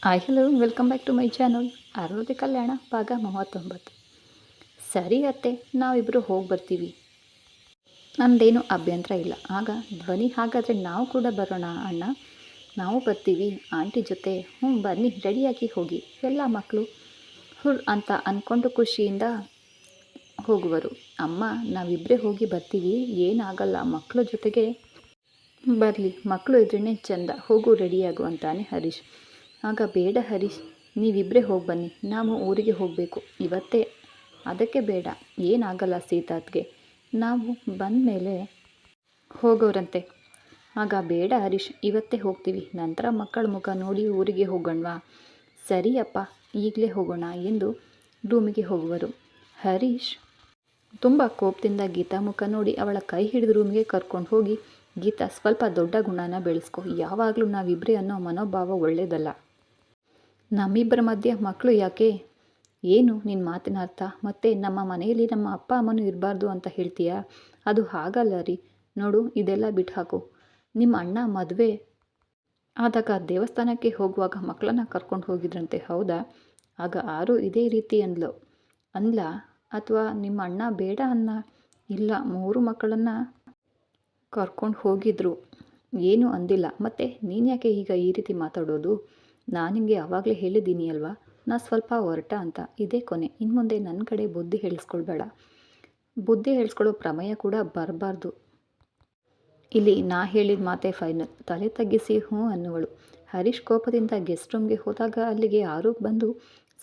Hi hello welcome back to my channel. Arunodaya Kalyana ಭಾಗ 39. ಸರಿ ಅತ್ತೆ, ನಾವಿಬ್ಬರು ಹೋಗಿ ಬರ್ತೀವಿ, ನಮ್ಮದೇನು ಅಭ್ಯಂತರ ಇಲ್ಲ. ಆಗ ಧ್ವನಿ, ಹಾಗಾದರೆ ನಾವು ಕೂಡ ಬರೋಣ ಅಣ್ಣ, ನಾವು ಬರ್ತೀವಿ ಆಂಟಿ ಜೊತೆ. ಬನ್ನಿ, ರೆಡಿಯಾಗಿ ಹೋಗಿ. ಎಲ್ಲ ಮಕ್ಕಳು ಹುರ್ ಅಂತ ಅಂದ್ಕೊಂಡು ಖುಷಿಯಿಂದ ಹೋಗುವರು. ಅಮ್ಮ, ನಾವಿಬ್ಬರೇ ಹೋಗಿ ಬರ್ತೀವಿ, ಏನಾಗಲ್ಲ, ಮಕ್ಕಳ ಜೊತೆಗೆ ಬರಲಿ, ಮಕ್ಕಳು ಇದ್ರೇ ಚೆಂದ, ಹೋಗು ರೆಡಿಯಾಗು ಅಂತಾನೆ ಹರೀಶ್. ಆಗ ಬೇಡ ಹರೀಶ್, ನೀವಿಬ್ಬರೇ ಹೋಗಿ ಬನ್ನಿ, ನಾವು ಊರಿಗೆ ಹೋಗಬೇಕು ಇವತ್ತೇ. ಅದಕ್ಕೆ ಬೇಡ, ಏನಾಗಲ್ಲ ಸೀತಾತ್ಗೆ, ನಾವು ಬಂದ ಮೇಲೆ ಹೋಗೋರಂತೆ. ಆಗ ಬೇಡ ಹರೀಶ್, ಇವತ್ತೇ ಹೋಗ್ತೀವಿ, ನಂತರ ಮಕ್ಕಳ ಮುಖ ನೋಡಿ ಊರಿಗೆ ಹೋಗೋಣವಾ? ಸರಿಯಪ್ಪ, ಈಗಲೇ ಹೋಗೋಣ ಎಂದು ರೂಮಿಗೆ ಹೋಗುವರು. ಹರೀಶ್ ತುಂಬ ಕೋಪದಿಂದ ಗೀತಾ ಮುಖ ನೋಡಿ ಅವಳ ಕೈ ಹಿಡಿದು ರೂಮಿಗೆ ಕರ್ಕೊಂಡು ಹೋಗಿ, ಗೀತಾ, ಸ್ವಲ್ಪ ದೊಡ್ಡ ಗುಣನ ಬೆಳೆಸ್ಕೊ, ಯಾವಾಗಲೂ ನಾವಿಬ್ಬರೇ ಅನ್ನೋ ಮನೋಭಾವ ಒಳ್ಳೆಯದಲ್ಲ. ನಮ್ಮಿಬ್ಬರ ಮಧ್ಯೆ ಮಕ್ಕಳು ಯಾಕೆ? ಏನು ನಿನ್ನ ಮಾತಿನ ಅರ್ಥ? ಮತ್ತು ನಮ್ಮ ಮನೆಯಲ್ಲಿ ನಮ್ಮ ಅಪ್ಪ ಅಮ್ಮನೂ ಇರಬಾರ್ದು ಅಂತ ಹೇಳ್ತೀಯಾ? ಅದು ಹಾಗಲ್ಲ ರೀ. ನೋಡು, ಇದೆಲ್ಲ ಬಿಟ್ಟು ಹಾಕು. ನಿಮ್ಮ ಅಣ್ಣ ಮದುವೆ ಆದಾಗ ದೇವಸ್ಥಾನಕ್ಕೆ ಹೋಗುವಾಗ ಮಕ್ಕಳನ್ನ ಕರ್ಕೊಂಡು ಹೋಗಿದ್ರಂತೆ, ಹೌದಾ? ಆಗ ಆರು ಇದೇ ರೀತಿ ಅಂದ್ಲ ಅಥವಾ ನಿಮ್ಮ ಅಣ್ಣ ಬೇಡ ಅನ್ನ? ಇಲ್ಲ, 3 ಮಕ್ಕಳನ್ನು ಕರ್ಕೊಂಡು ಹೋಗಿದ್ರು, ಏನೂ ಅಂದಿಲ್ಲ. ಮತ್ತು ನೀನು ಯಾಕೆ ಈಗ ಈ ರೀತಿ ಮಾತಾಡೋದು? ನಾನು ನಿಮಗೆ ಆವಾಗಲೇ ಹೇಳಿದ್ದೀನಿ ಅಲ್ವಾ, ನಾ ಸ್ವಲ್ಪ ಹೊರಟ ಅಂತ. ಇದೇ ಕೊನೆ, ಇನ್ನು ಮುಂದೆ ನನ್ನ ಕಡೆ ಬುದ್ಧಿ ಹೇಳಿಸ್ಕೊಳ್ಬೇಡ. ಬುದ್ಧಿ ಹೇಳಿಸ್ಕೊಳ್ಳೋ ಪ್ರಮೇಯ ಕೂಡ ಬರಬಾರ್ದು ಇಲ್ಲಿ. ನಾ ಹೇಳಿದ ಮಾತೇ ಫೈನಲ್. ತಲೆ ತಗ್ಗಿಸಿ ಹ್ಞೂ ಅನ್ನುವಳು. ಹರೀಶ್ ಕೋಪದಿಂದ ಗೆಸ್ಟ್ ರೂಮ್ಗೆ ಹೋದಾಗ ಅಲ್ಲಿಗೆ ಆರೋಪ್ ಬಂದು,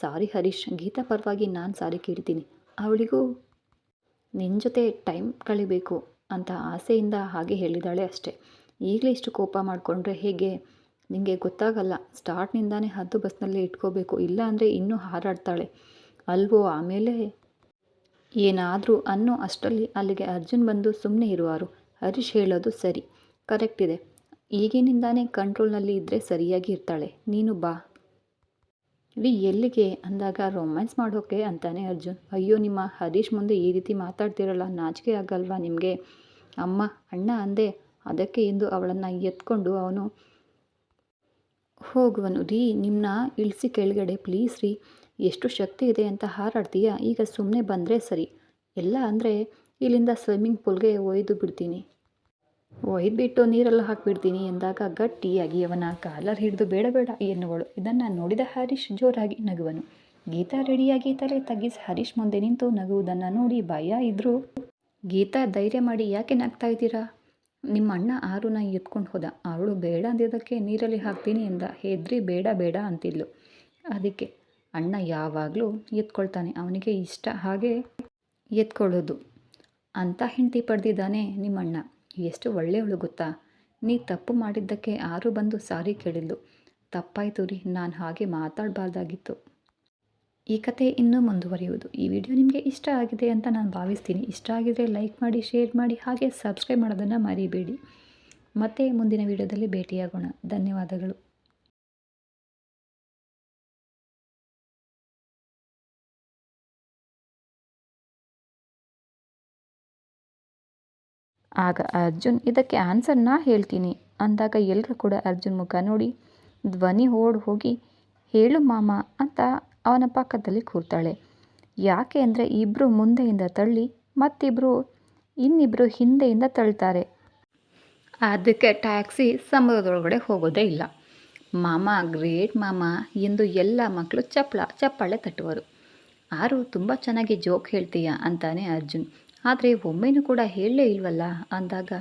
ಸಾರಿ ಹರೀಶ್, ಗೀತಾ ಪರವಾಗಿ ನಾನು ಸಾರಿ ಕೇಳ್ತೀನಿ. ಅವಳಿಗೂ ನಿನ್ನ ಜೊತೆ ಟೈಮ್ ಕಳಿಬೇಕು ಅಂತ ಆಸೆಯಿಂದ ಹಾಗೆ ಹೇಳಿದಾಳೆ ಅಷ್ಟೆ. ಈಗಲೇ ಇಷ್ಟು ಕೋಪ ಮಾಡಿಕೊಂಡ್ರೆ ಹೇಗೆ? ನಿಮಗೆ ಗೊತ್ತಾಗಲ್ಲ, ಸ್ಟಾರ್ಟ್ನಿಂದಾನೇ ಹದ್ದು ಬಸ್ನಲ್ಲಿ ಇಟ್ಕೋಬೇಕು, ಇಲ್ಲ ಅಂದರೆ ಇನ್ನೂ ಹಾರಾಡ್ತಾಳೆ ಅಲ್ವೋ? ಆಮೇಲೆ ಏನಾದರೂ ಅನ್ನೋ ಅಷ್ಟರಲ್ಲಿ ಅಲ್ಲಿಗೆ ಅರ್ಜುನ್ ಬಂದು ಸುಮ್ಮನೆ ಇರುವಾರು. ಹರೀಶ್ ಹೇಳೋದು ಸರಿ, ಕರೆಕ್ಟ್ ಇದೆ, ಈಗಿನಿಂದಾನೇ ಕಂಟ್ರೋಲ್ನಲ್ಲಿ ಇದ್ದರೆ ಸರಿಯಾಗಿ ಇರ್ತಾಳೆ. ನೀನು ಬಾ ರೀ. ಎಲ್ಲಿಗೆ ಅಂದಾಗ, ರೊಮ್ಯಾನ್ಸ್ ಮಾಡೋಕೆ ಅಂತಾನೆ ಅರ್ಜುನ್. ಅಯ್ಯೋ, ನಿಮ್ಮ ಹರೀಶ್ ಮುಂದೆ ಈ ರೀತಿ ಮಾತಾಡ್ತಿರಲ್ಲ, ನಾಚಿಕೆ ಆಗಲ್ವಾ ನಿಮಗೆ? ಅಮ್ಮ, ಅಣ್ಣ ಅಂದೆ, ಅದಕ್ಕೆ ಎಂದು ಅವಳನ್ನು ಎತ್ಕೊಂಡು ಅವನು ಹೋಗುವನು. ರೀ, ನಿಮ್ಮನ್ನ ಇಳಿಸಿ ಕೆಳಗಡೆ ಪ್ಲೀಸ್ ರೀ, ಎಷ್ಟು ಶಕ್ತಿ ಇದೆ ಅಂತ ಹಾರಾಡ್ತೀಯಾ? ಈಗ ಸುಮ್ಮನೆ ಬಂದರೆ ಸರಿ, ಎಲ್ಲ ಅಂದರೆ ಇಲ್ಲಿಂದ ಸ್ವಿಮ್ಮಿಂಗ್ ಪೂಲ್ಗೆ ಒಯ್ದು ಬಿಡ್ತೀನಿ, ಒಯ್ದುಬಿಟ್ಟು ನೀರೆಲ್ಲ ಹಾಕಿಬಿಡ್ತೀನಿ ಎಂದಾಗ ಗಟ್ಟಿಯಾಗಿ ಅವನ ಕಾಲರ್ ಹಿಡಿದು ಬೇಡ ಬೇಡ ಎನ್ನುವಳು. ಇದನ್ನು ನೋಡಿದ ಹರೀಶ್ ಜೋರಾಗಿ ನಗುವನು. ಗೀತಾ ರೆಡಿಯಾಗಿ ತಲೆ ತಗ್ಗಿಸಿ ಹರೀಶ್ ಮುಂದೆ ನಿಂತು ನಗುವುದನ್ನು ನೋಡಿ ಭಯ ಇದ್ದರೂ, ಗೀತಾ ಧೈರ್ಯ ಮಾಡಿ, ಯಾಕೆ ನಗ್ತಾ ಇದ್ದೀರಾ? ನಿಮ್ಮ ಅಣ್ಣ ಆರುನ ಎತ್ಕೊಂಡು ಹೋದ, ಅವಳು ಬೇಡ ಅಂದಿದ್ದಕ್ಕೆ ನೀರಲ್ಲಿ ಹಾಕ್ತೀನಿ ಎಂದ, ಹೆದ್ರಿ ಬೇಡ ಬೇಡ ಅಂತಿದ್ಲು. ಅದಕ್ಕೆ ಅಣ್ಣ ಯಾವಾಗಲೂ ಎತ್ಕೊಳ್ತಾನೆ, ಅವನಿಗೆ ಇಷ್ಟ ಹಾಗೆ ಎತ್ಕೊಳ್ಳೋದು ಅಂತ ಹೆಂಡತಿ ಪಡೆದಿದ್ದಾನೆ ನಿಮ್ಮಣ್ಣ. ಎಷ್ಟು ಒಳ್ಳೆಯವಳು ಗೊತ್ತಾ? ನೀ ತಪ್ಪು ಮಾಡಿದ್ದಕ್ಕೆ ಆರು ಬಂದು ಸಾರಿ ಕೇಳಿದ್ಲು. ತಪ್ಪಾಯಿತು ರೀ, ನಾನು ಹಾಗೆ ಮಾತಾಡಬಾರ್ದಾಗಿತ್ತು. ಈ ಕತೆ ಇನ್ನೂ ಮುಂದುವರಿಯುವುದು. ಈ ವಿಡಿಯೋ ನಿಮಗೆ ಇಷ್ಟ ಆಗಿದೆ ಅಂತ ನಾನು ಭಾವಿಸ್ತೀನಿ. ಇಷ್ಟ ಆಗಿದರೆ ಲೈಕ್ ಮಾಡಿ, ಶೇರ್ ಮಾಡಿ, ಹಾಗೆ ಸಬ್ಸ್ಕ್ರೈಬ್ ಮಾಡೋದನ್ನು ಮರಿಬೇಡಿ. ಮತ್ತೆ ಮುಂದಿನ ವಿಡಿಯೋದಲ್ಲಿ ಭೇಟಿಯಾಗೋಣ. ಧನ್ಯವಾದಗಳು. ಆಗ ಅರ್ಜುನ್, ಇದಕ್ಕೆ ಆನ್ಸರ್ ನಾ ಹೇಳ್ತೀನಿ ಅಂದಾಗ ಎಲ್ಲರೂ ಕೂಡ ಅರ್ಜುನ್ ಮುಖ ನೋಡಿ ಧ್ವನಿ ಹೋಗಿ, ಹೇಳು ಮಾಮ ಅಂತ ಅವನ ಪಕ್ಕದಲ್ಲಿ ಕೂರ್ತಾಳೆ. ಯಾಕೆ ಅಂದರೆ ಇಬ್ಬರು ಮುಂದೆಯಿಂದ ತಳ್ಳಿ ಇನ್ನಿಬ್ಬರು ಹಿಂದೆಯಿಂದ ತಳ್ತಾರೆ. ಅದಕ್ಕೆ ಟ್ಯಾಕ್ಸಿ ಸಮುದ್ರದೊಳಗಡೆ ಹೋಗೋದೇ ಇಲ್ಲ. ಮಾಮ ಗ್ರೇಟ್ ಮಾಮ ಎಂದು ಎಲ್ಲ ಮಕ್ಕಳು ಚಪ್ಪಾಳೆ ತಟ್ಟುವರು. ಆರು, ತುಂಬ ಚೆನ್ನಾಗಿ ಜೋಕ್ ಹೇಳ್ತೀಯ ಅಂತಾನೆ ಅರ್ಜುನ್. ಆದರೆ ಒಮ್ಮೆನೂ ಕೂಡ ಹೇಳಲೇ ಇಲ್ವಲ್ಲ ಅಂದಾಗ,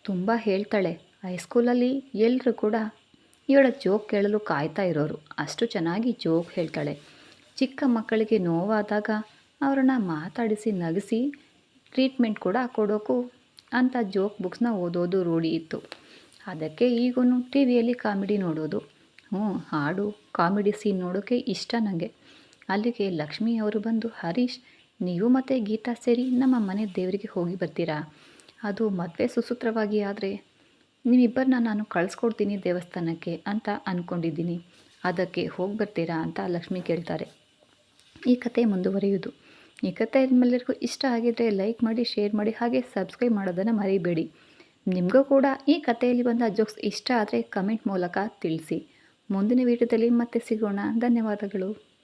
ತುಂಬ ಹೇಳ್ತಾಳೆ. ಹೈಸ್ಕೂಲಲ್ಲಿ ಎಲ್ಲರೂ ಕೂಡ ಇವಳ ಜೋಕ್ ಕೇಳಲು ಕಾಯ್ತಾ ಇರೋರು, ಅಷ್ಟು ಚೆನ್ನಾಗಿ ಜೋಕ್ ಹೇಳ್ತಾಳೆ. ಚಿಕ್ಕ ಮಕ್ಕಳಿಗೆ ನೋವಾದಾಗ ಅವರನ್ನು ಮಾತಾಡಿಸಿ ನಗಿಸಿ ಟ್ರೀಟ್ಮೆಂಟ್ ಕೂಡ ಕೊಡೋಕು ಅಂತ ಜೋಕ್ ಬುಕ್ಸ್ನ ಓದೋದು ರೂಢಿ ಇತ್ತು. ಅದಕ್ಕೆ ಈಗೂ ಟಿ ವಿಯಲ್ಲಿ ಕಾಮಿಡಿ ನೋಡೋದು, ಹಾಡು ಕಾಮಿಡಿ ಸೀನ್ ನೋಡೋಕ್ಕೆ ಇಷ್ಟ ನನಗೆ. ಅಲ್ಲಿಗೆ ಲಕ್ಷ್ಮಿ ಅವರು ಬಂದು, ಹರೀಶ್, ನೀವು ಮತ್ತು ಗೀತಾ ಸೇರಿ ನಮ್ಮ ಮನೆ ದೇವರಿಗೆ ಹೋಗಿ ಬರ್ತೀರಾ? ಅದು ಮದುವೆ ಸುಸೂತ್ರವಾಗಿ ಆದರೆ ನಿಮ್ಮಿಬ್ಬರನ್ನ ನಾನು ಕಳಿಸ್ಕೊಡ್ತೀನಿ ದೇವಸ್ಥಾನಕ್ಕೆ ಅಂತ ಅಂದ್ಕೊಂಡಿದ್ದೀನಿ, ಅದಕ್ಕೆ ಹೋಗಿ ಬರ್ತೀರಾ ಅಂತ ಲಕ್ಷ್ಮಿ ಕೇಳ್ತಾರೆ. ಈ ಕತೆ ಮುಂದುವರಿಯುವುದು. ಈ ಕತೆ ನಿಮ್ಮೆಲ್ಲರಿಗೂ ಇಷ್ಟ ಆಗಿದ್ದರೆ ಲೈಕ್ ಮಾಡಿ, ಶೇರ್ ಮಾಡಿ, ಹಾಗೆ ಸಬ್ಸ್ಕ್ರೈಬ್ ಮಾಡೋದನ್ನು ಮರಿಬೇಡಿ. ನಿಮಗೂ ಕೂಡ ಈ ಕಥೆಯಲ್ಲಿ ಬಂದ ಜೋಕ್ಸ್ ಇಷ್ಟ ಆದರೆ ಕಮೆಂಟ್ ಮೂಲಕ ತಿಳಿಸಿ. ಮುಂದಿನ ವಿಡಿಯೋದಲ್ಲಿ ಮತ್ತೆ ಸಿಗೋಣ. ಧನ್ಯವಾದಗಳು.